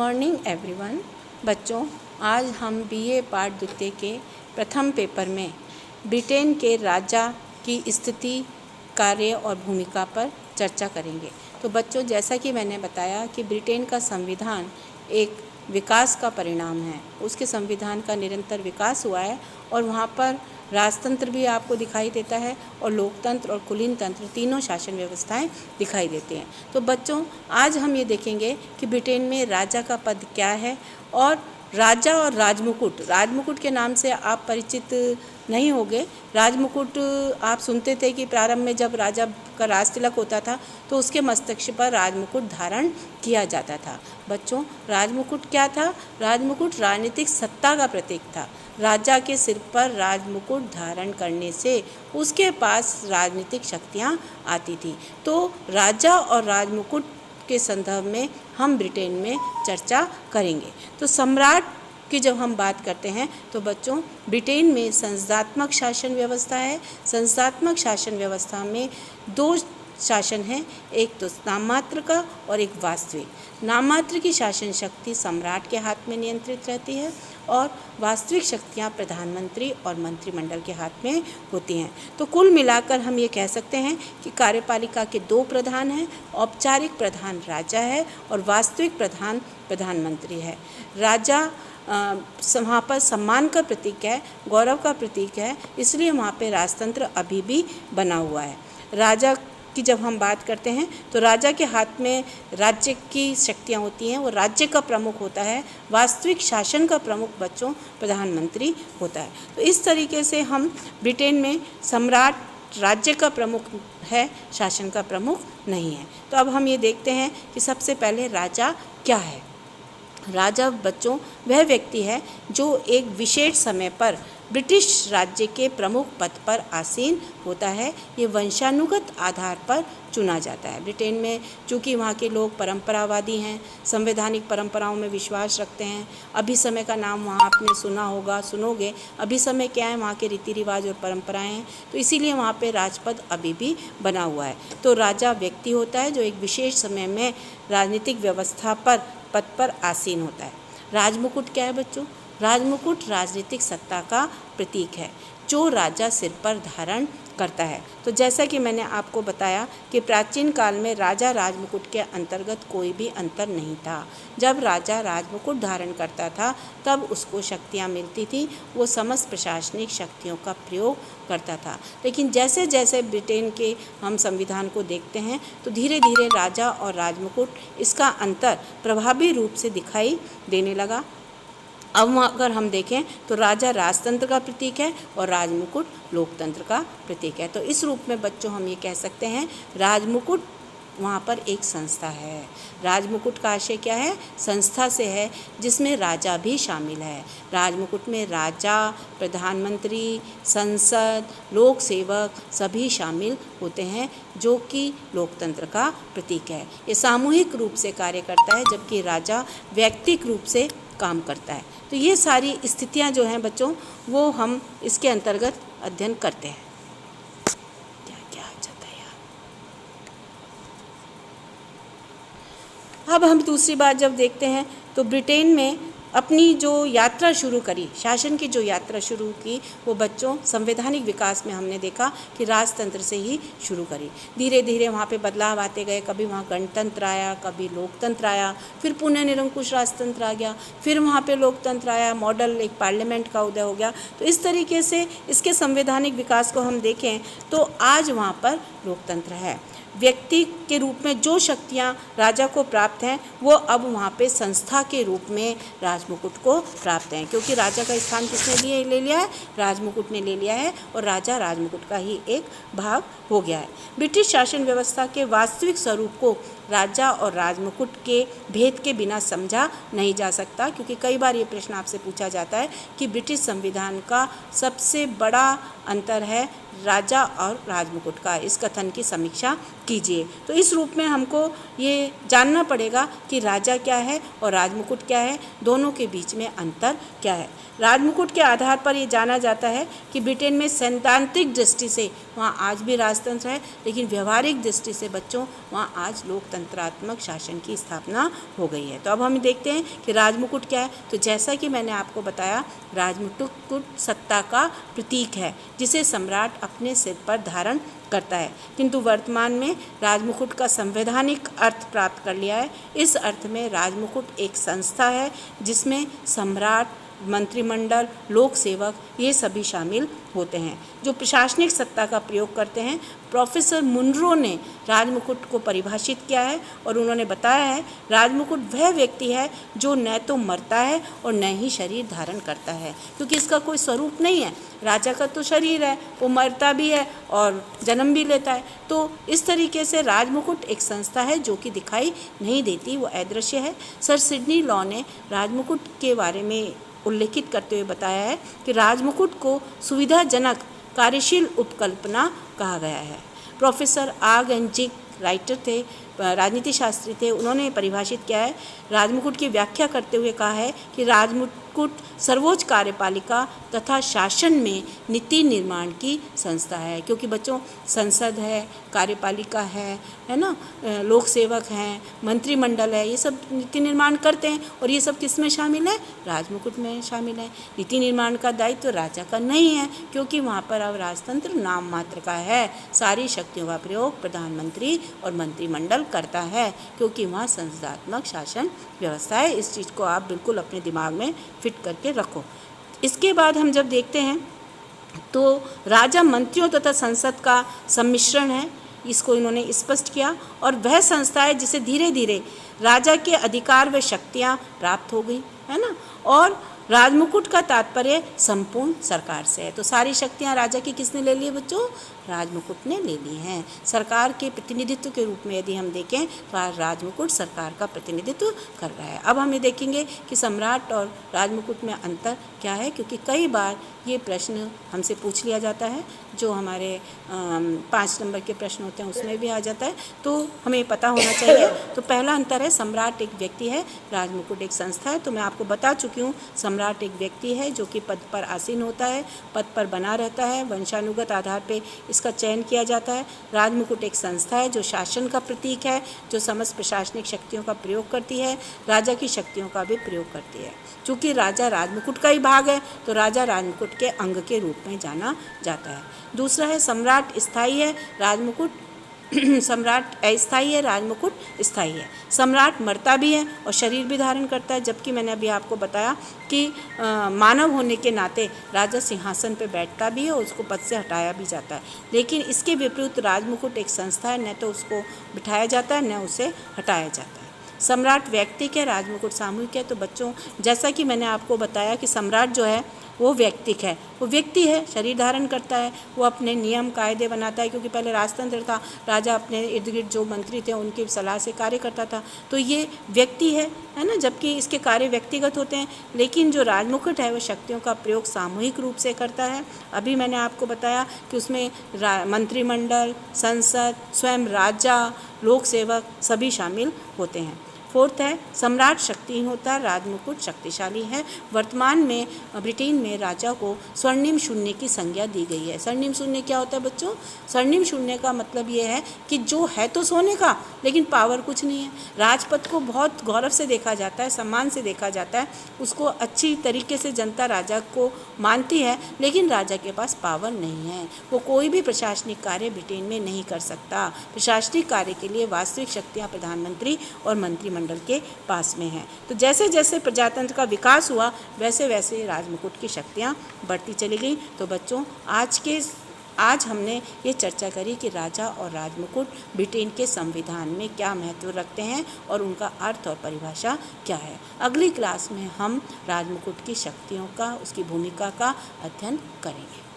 Morning everyone. बच्चों, आज हम बीए पाठ द्वितीय के प्रथम पेपर में ब्रिटेन के राजा की स्थिति, कार्य और भूमिका पर चर्चा करेंगे। तो बच्चों, जैसा कि मैंने बताया कि ब्रिटेन का संविधान एक विकास का परिणाम है। उसके संविधान का निरंतर विकास हुआ है और वहाँ पर राजतंत्र भी आपको दिखाई देता है और लोकतंत्र और कुलीन तंत्र तीनों शासन व्यवस्थाएं दिखाई देती हैं। तो बच्चों, आज हम ये देखेंगे कि ब्रिटेन में राजा का पद क्या है और राजा और राजमुकुट के नाम से आप परिचित नहीं होंगे। राजमुकुट आप सुनते थे कि प्रारंभ में जब राजा का राज तिलक होता था तो उसके मस्तक पर राजमुकुट धारण किया जाता था। बच्चों, राजमुकुट क्या था? राजमुकुट राजनीतिक सत्ता का प्रतीक था। राजा के सिर पर राजमुकुट धारण करने से उसके पास राजनीतिक शक्तियाँ आती थी। तो राजा और राजमुकुट के संदर्भ में हम ब्रिटेन में चर्चा करेंगे। तो सम्राट की जब हम बात करते हैं तो बच्चों, ब्रिटेन में संस्थात्मक शासन व्यवस्था है। संस्थात्मक शासन व्यवस्था में दो शासन है, एक तो नाममात्र का और एक वास्तविक। नाममात्र की शासन शक्ति सम्राट के हाथ में नियंत्रित रहती है और वास्तविक शक्तियां प्रधानमंत्री और मंत्रिमंडल के हाथ में होती हैं। तो कुल मिलाकर हम ये कह सकते हैं कि कार्यपालिका के दो प्रधान हैं। औपचारिक प्रधान राजा है और वास्तविक प्रधान प्रधानमंत्री है। राजा वहाँ पर सम्मान का प्रतीक है, गौरव का प्रतीक है, इसलिए वहाँ पे राजतंत्र अभी भी बना हुआ है। राजा की जब हम बात करते हैं तो राजा के हाथ में राज्य की शक्तियाँ होती हैं, वो राज्य का प्रमुख होता है। वास्तविक शासन का प्रमुख बच्चों प्रधानमंत्री होता है। तो इस तरीके से हम ब्रिटेन में सम्राट राज्य का प्रमुख है, शासन का प्रमुख नहीं है। तो अब हम ये देखते हैं कि सबसे पहले राजा क्या है। राजा बच्चों वह व्यक्ति है जो एक विशेष समय पर ब्रिटिश राज्य के प्रमुख पद पर आसीन होता है। ये वंशानुगत आधार पर चुना जाता है। ब्रिटेन में चूँकि वहाँ के लोग परंपरावादी हैं, संवैधानिक परंपराओं में विश्वास रखते हैं। अभिसमय का नाम वहाँ आपने सुना होगा, सुनोगे। अभिसमय क्या है? वहाँ के रीति रिवाज और परंपराएं हैं। तो इसीलिए वहाँ पे राजपद अभी भी बना हुआ है। तो राजा व्यक्ति होता है जो एक विशेष समय में राजनीतिक व्यवस्था पर पद पर आसीन होता है। राजमुकुट क्या है बच्चों? राजमुकुट राजनीतिक सत्ता का प्रतीक है जो राजा सिर पर धारण करता है। तो जैसा कि मैंने आपको बताया कि प्राचीन काल में राजा राजमुकुट के अंतर्गत कोई भी अंतर नहीं था। जब राजा राजमुकुट धारण करता था तब उसको शक्तियाँ मिलती थी, वो समस्त प्रशासनिक शक्तियों का प्रयोग करता था। लेकिन जैसे जैसे ब्रिटेन के हम संविधान को देखते हैं तो धीरे धीरे राजा और राजमुकुट इसका अंतर प्रभावी रूप से दिखाई देने लगा। अब अगर हम देखें तो राजा राजतंत्र का प्रतीक है और राजमुकुट लोकतंत्र का प्रतीक है। तो इस रूप में बच्चों हम ये कह सकते हैं राजमुकुट वहाँ पर एक संस्था है। राजमुकुट का आशय क्या है? संस्था से है जिसमें राजा भी शामिल है। राजमुकुट में राजा, प्रधानमंत्री, संसद, लोक सेवक सभी शामिल होते हैं जो कि लोकतंत्र का प्रतीक है। ये सामूहिक रूप से कार्य करता है जबकि राजा व्यक्तिगत रूप से काम करता है। तो ये सारी स्थितियाँ जो हैं बच्चों वो हम इसके अंतर्गत अध्ययन करते हैं। क्या आ जाता है यार। अब हम दूसरी बात जब देखते हैं तो ब्रिटेन में अपनी जो यात्रा शुरू करी, शासन की जो यात्रा शुरू की, वो बच्चों संवैधानिक विकास में हमने देखा कि राजतंत्र से ही शुरू करी। धीरे धीरे वहाँ पे बदलाव आते गए। कभी वहाँ गणतंत्र आया, कभी लोकतंत्र आया, फिर पुनः निरंकुश राजतंत्र आ गया, फिर वहाँ पे लोकतंत्र आया, मॉडल एक पार्लियामेंट का उदय हो गया। तो इस तरीके से इसके संवैधानिक विकास को हम देखें तो आज वहाँ पर लोकतंत्र है। व्यक्ति के रूप में जो शक्तियाँ राजा को प्राप्त हैं वो अब वहाँ पे संस्था के रूप में राजमुकुट को प्राप्त हैं, क्योंकि राजा का स्थान किसने ले लिया है? राजमुकुट ने ले लिया है और राजा राजमुकुट का ही एक भाग हो गया है। ब्रिटिश शासन व्यवस्था के वास्तविक स्वरूप को राजा और राजमुकुट के भेद के बिना समझा नहीं जा सकता, क्योंकि कई बार ये प्रश्न आपसे पूछा जाता है कि ब्रिटिश संविधान का सबसे बड़ा अंतर है राजा और राजमुकुट का, इस कथन की समीक्षा कीजिए। तो इस रूप में हमको ये जानना पड़ेगा कि राजा क्या है और राजमुकुट क्या है, दोनों के बीच में अंतर क्या है। राजमुकुट के आधार पर ये जाना जाता है कि ब्रिटेन में सैद्धांतिक दृष्टि से वहाँ आज भी राजतंत्र है, लेकिन व्यवहारिक दृष्टि से बच्चों वहाँ आज लोकतंत्र लोकतंत्रात्मक शासन की स्थापना हो गई है। तो अब हम देखते हैं कि राजमुकुट क्या है। तो जैसा कि मैंने आपको बताया, राजमुकुट सत्ता का प्रतीक है जिसे सम्राट अपने सिर पर धारण करता है, किंतु वर्तमान में राजमुकुट का संवैधानिक अर्थ प्राप्त कर लिया है। इस अर्थ में राजमुकुट एक संस्था है जिसमें सम्राट, मंत्रिमंडल, लोक सेवक ये सभी शामिल होते हैं जो प्रशासनिक सत्ता का प्रयोग करते हैं। प्रोफेसर मुनरो ने राजमुकुट को परिभाषित किया है और उन्होंने बताया है, राजमुकुट वह व्यक्ति है जो न तो मरता है और न ही शरीर धारण करता है, क्योंकि इसका कोई स्वरूप नहीं है। राजा का तो शरीर है, वो मरता भी है और जन्म भी लेता है। तो इस तरीके से राजमुकुट एक संस्था है जो कि दिखाई नहीं देती, वो अदृश्य है। सर सिडनी लॉ ने राजमुकुट के बारे में उल्लेखित करते हुए बताया है कि राजमुकुट को सुविधाजनक कार्यशील उपकल्पना कहा गया है। प्रोफेसर आगंजिक राइटर थे, राजनीति शास्त्री थे, उन्होंने परिभाषित किया है, राजमुकुट की व्याख्या करते हुए कहा है कि राजमुकुट सर्वोच्च कार्यपालिका तथा शासन में नीति निर्माण की संस्था है। क्योंकि बच्चों, संसद है, कार्यपालिका है ना, लोक सेवक हैं, मंत्रिमंडल है, ये सब नीति निर्माण करते हैं और ये सब किस में शामिल है? राजमुकुट में शामिल है। नीति निर्माण का दायित्व राजा का नहीं है, क्योंकि वहाँ पर अब राजतंत्र नाम मात्र का है। सारी शक्तियों का प्रयोग प्रधानमंत्री और मंत्रिमंडल करता है, क्योंकि वहाँ संसदात्मक शासन व्यवस्था है। इस चीज़ को आप बिल्कुल अपने दिमाग में फिट करके रखो। इसके बाद हम जब देखते हैं तो राजा मंत्रियों तथा संसद का सम्मिश्रण है, इसको इन्होंने स्पष्ट किया, और वह संस्था है जिसे धीरे धीरे राजा के अधिकार व शक्तियाँ प्राप्त हो गई, है ना। और राजमुकुट का तात्पर्य संपूर्ण सरकार से है। तो सारी शक्तियाँ राजा की किसने ले ली है बच्चों? राजमुकुट ने ले ली हैं। सरकार के प्रतिनिधित्व के रूप में यदि हम देखें तो आज राजमुकुट सरकार का प्रतिनिधित्व कर रहा है। अब हम ये देखेंगे कि सम्राट और राजमुकुट में अंतर क्या है, क्योंकि कई बार ये प्रश्न हमसे पूछ लिया जाता है, जो हमारे 5 नंबर के प्रश्न होते हैं उसमें भी आ जाता है, तो हमें पता होना चाहिए। तो पहला अंतर है, सम्राट एक व्यक्ति है, राजमुकुट एक संस्था है। तो मैं आपको बता चुकी हूँ, सम्राट एक व्यक्ति है जो कि पद पर आसीन होता है, पद पर बना रहता है, वंशानुगत आधार पे इसका चयन किया जाता है। राजमुकुट एक संस्था है जो शासन का प्रतीक है, जो समस्त प्रशासनिक शक्तियों का प्रयोग करती है, राजा की शक्तियों का भी प्रयोग करती है। चूँकि राजा राजमुकुट का ही भाग है, तो राजा राजमुकुट के अंग के रूप में जाना जाता है। दूसरा है, सम्राट स्थायी है, राजमुकुट सम्राट अस्थायी है, राजमुकुट स्थायी है। सम्राट मरता भी है और शरीर भी धारण करता है, जबकि मैंने अभी आपको बताया कि मानव होने के नाते राजा सिंहासन पर बैठता भी है और उसको पद से हटाया भी जाता है। लेकिन इसके विपरीत राजमुकुट एक संस्था है, न तो उसको बिठाया जाता है न उसे हटाया जाता है। सम्राट व्यक्तिक है, राजमुकुट सामूहिक है। तो बच्चों, जैसा कि मैंने आपको बताया कि सम्राट जो है वो व्यक्तिक है, वो व्यक्ति है, शरीर धारण करता है, वो अपने नियम कायदे बनाता है, क्योंकि पहले राजतंत्र था, राजा अपने इर्द गिर्द जो मंत्री थे उनकी सलाह से कार्य करता था। तो ये व्यक्ति है ना, जबकि इसके कार्य व्यक्तिगत होते हैं। लेकिन जो राजमुकुट है वो शक्तियों का प्रयोग सामूहिक रूप से करता है। अभी मैंने आपको बताया कि उसमें मंत्रिमंडल, संसद, स्वयं राजा, लोक सेवक सभी शामिल होते हैं। फोर्थ है, सम्राट शक्तिहीन होता है, राजमुकुट शक्तिशाली है। वर्तमान में ब्रिटेन में राजा को स्वर्णिम शून्य की संज्ञा दी गई है। स्वर्णिम शून्य क्या होता है बच्चों? स्वर्णिम शून्य का मतलब ये है कि जो है तो सोने का, लेकिन पावर कुछ नहीं है। राजपद को बहुत गौरव से देखा जाता है, सम्मान से देखा जाता है, उसको अच्छी तरीके से जनता राजा को मानती है, लेकिन राजा के पास पावर नहीं है। वो कोई भी प्रशासनिक कार्य ब्रिटेन में नहीं कर सकता। प्रशासनिक कार्य के लिए वास्तविक शक्तियाँ प्रधानमंत्री और मंत्रिमंडल के पास में है। तो जैसे जैसे प्रजातंत्र का विकास हुआ, वैसे वैसे राजमुकुट की शक्तियाँ बढ़ती चली गई। तो बच्चों, आज हमने ये चर्चा करी कि राजा और राजमुकुट ब्रिटेन के संविधान में क्या महत्व रखते हैं और उनका अर्थ और परिभाषा क्या है। अगली क्लास में हम राजमुकुट की शक्तियों का, उसकी भूमिका का अध्ययन करेंगे।